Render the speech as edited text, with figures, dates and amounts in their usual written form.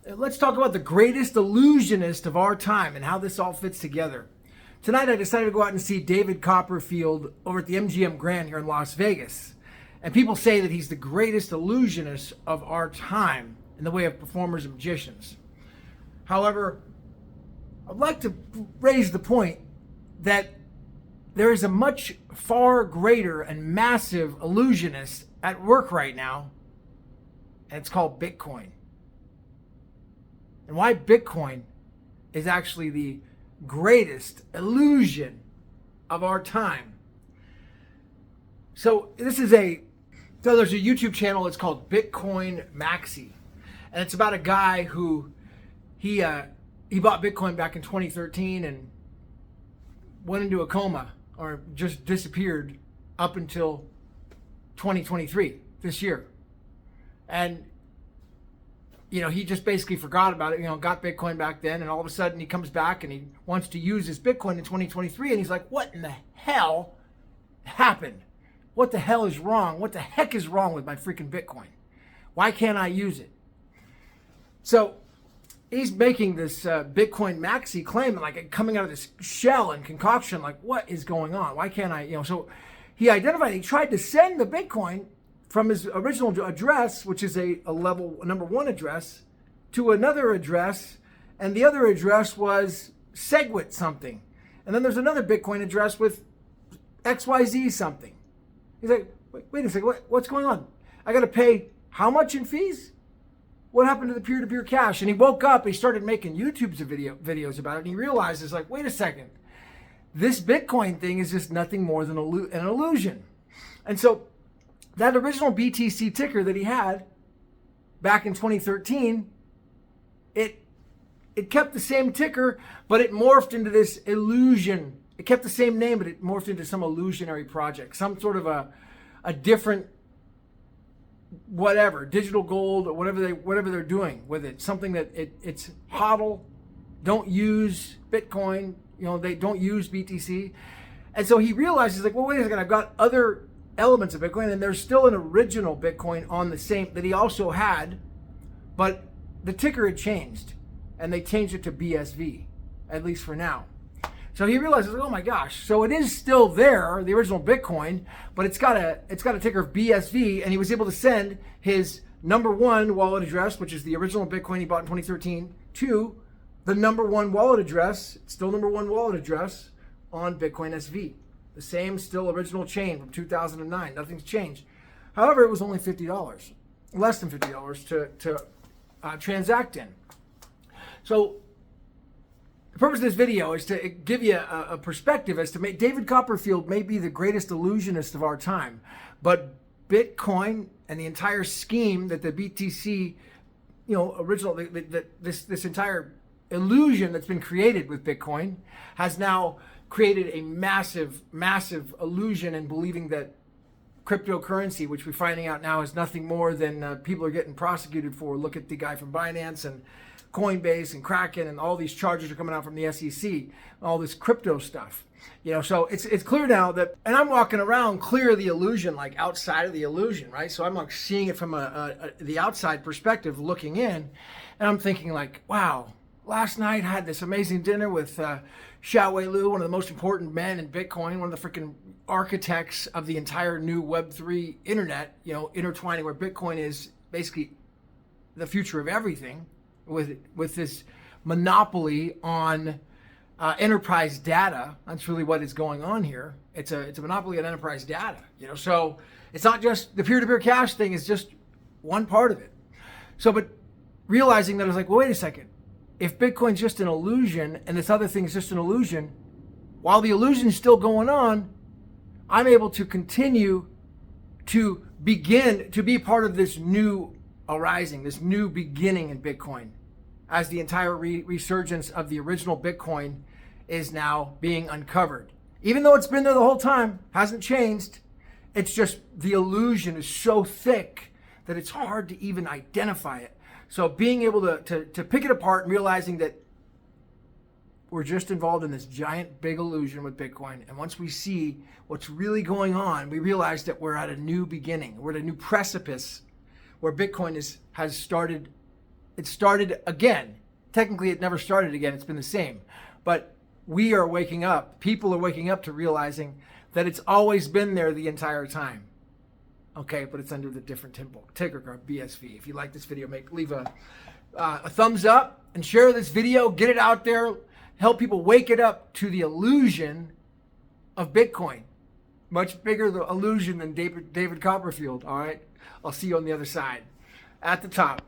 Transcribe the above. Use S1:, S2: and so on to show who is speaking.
S1: Let's talk about the greatest illusionist of our time and how this all fits together. Tonight I decided to go out and see David Copperfield over at the MGM Grand here in Las Vegas. And people say that he's the greatest illusionist of our time in the way of performers and magicians. However, I'd like to raise the point that there is a much far greater and massive illusionist at work right now, and it's called Bitcoin. And why Bitcoin is actually the greatest illusion of our time. So there's a YouTube channel. It's called Bitcoin Maxi, and it's about a guy who he bought Bitcoin back in 2013 and went into a coma or just disappeared up until 2023 this year. And he just basically forgot about it, got Bitcoin back then, and all of a sudden he comes back and he wants to use his Bitcoin in 2023, and he's like, what in the hell happened? What the hell is wrong? What the heck is wrong with my freaking Bitcoin? Why can't I use it? So he's making this Bitcoin Maxi claim, like coming out of this shell and concoction, like, what is going on? Why can't I, So he tried to send the Bitcoin from his original address, which is a level number 1 address, to another address, and the other address was SegWit something. And then there's another Bitcoin address with XYZ something. He's like, wait a second, what's going on? I got to pay how much in fees? What happened to the peer-to-peer cash? And he woke up, he started making videos about it, and he realizes, like, wait a second, this Bitcoin thing is just nothing more than an illusion. And so that original BTC ticker that he had back in 2013, it kept the same ticker, but it morphed into this illusion. It kept the same name, but it morphed into some illusionary project, some sort of a different whatever, digital gold or whatever they're doing with it. Something that it's HODL, don't use Bitcoin, they don't use BTC. And so he realizes, like, well, wait a second, I've got other elements of Bitcoin, and there's still an original Bitcoin on the same that he also had, but the ticker had changed, and they changed it to BSV, at least for now. So he realizes, oh my gosh, so it is still there, the original Bitcoin, but it's got a ticker of BSV, and he was able to send his number 1 wallet address, which is the original Bitcoin he bought in 2013, to the number 1 wallet address, still number 1 wallet address on Bitcoin SV. The same, still original chain from 2009. Nothing's changed. However, it was only $50, less than $50 to transact in. So the purpose of this video is to give you a perspective as to David Copperfield may be the greatest illusionist of our time, but Bitcoin and the entire scheme that the BTC, this entire illusion that's been created with Bitcoin has now created a massive, massive illusion in believing that cryptocurrency, which we're finding out now is nothing more than people are getting prosecuted for. Look at the guy from Binance and Coinbase and Kraken, and all these charges are coming out from the SEC, all this crypto stuff. So it's clear now that, and I'm walking around clear of the illusion, like outside of the illusion, right? So I'm like seeing it from the outside perspective, looking in, and I'm thinking like, wow, last night I had this amazing dinner with Xiaowei Liu, one of the most important men in Bitcoin, one of the freaking architects of the entire new Web3 internet, intertwining where Bitcoin is basically the future of everything with this monopoly on enterprise data. That's really what is going on here. It's a monopoly on enterprise data, so it's not just the peer-to-peer cash thing is just one part of it. So, but realizing that I was like, well, wait a second. If Bitcoin's just an illusion and this other thing is just an illusion, while the illusion is still going on, I'm able to continue to begin to be part of this new arising, this new beginning in Bitcoin, as the entire resurgence of the original Bitcoin is now being uncovered. Even though it's been there the whole time, hasn't changed, it's just the illusion is so thick that it's hard to even identify it. So being able to pick it apart and realizing that we're just involved in this giant big illusion with Bitcoin. And once we see what's really going on, we realize that we're at a new beginning. We're at a new precipice where Bitcoin has started it started again. Technically, it never started again. It's been the same. But we are waking up. People are waking up to realizing that it's always been there the entire time. Okay, but it's under the different ticker card, BSV. If you like this video, leave a thumbs up and share this video. Get it out there. Help people wake it up to the illusion of Bitcoin. Much bigger the illusion than David Copperfield, all right? I'll see you on the other side. At the top.